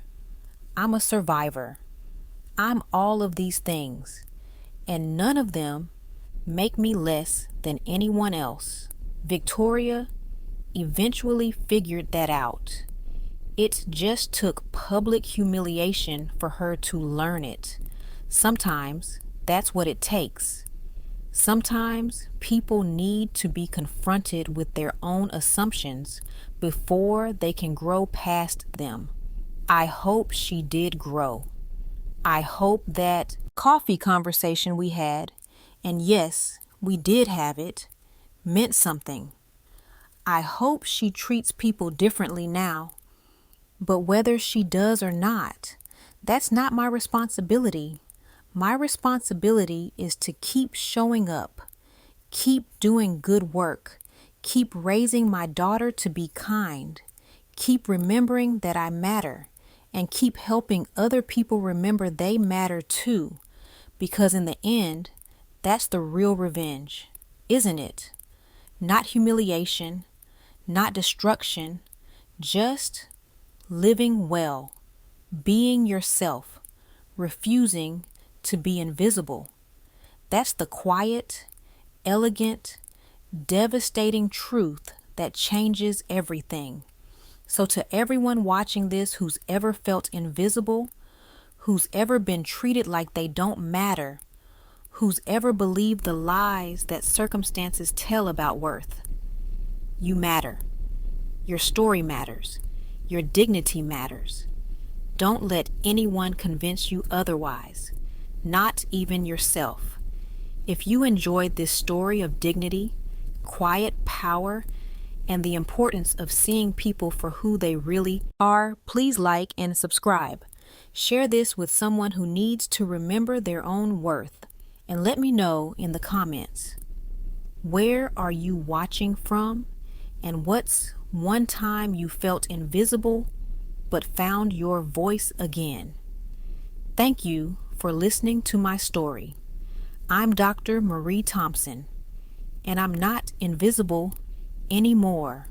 I'm a survivor. I'm all of these things. and none of them make me less than anyone else. Victoria eventually figured that out. It just took public humiliation for her to learn it. Sometimes that's what it takes. Sometimes people need to be confronted with their own assumptions before they can grow past them. I hope she did grow. I hope that coffee conversation we had, and yes, we did have it, meant something. I hope she treats people differently now. But whether she does or not, that's not my responsibility. My responsibility is to keep showing up, keep doing good work, keep raising my daughter to be kind, keep remembering that I matter, and keep helping other people remember they matter too. Because in the end, that's the real revenge, isn't it? Not humiliation, not destruction, just living well, being yourself, refusing to be invisible. That's the quiet, elegant, devastating truth that changes everything. So to everyone watching this who's ever felt invisible, who's ever been treated like they don't matter, who's ever believed the lies that circumstances tell about worth, you matter. Your story matters. Your dignity matters. Don't let anyone convince you otherwise, not even yourself. If you enjoyed this story of dignity, quiet power, and the importance of seeing people for who they really are, please like and subscribe. Share this with someone who needs to remember their own worth, and let me know in the comments. Where are you watching from, and what's one time you felt invisible but found your voice again? Thank you for listening to my story. I'm Dr. Marie Thompson, and I'm not invisible anymore.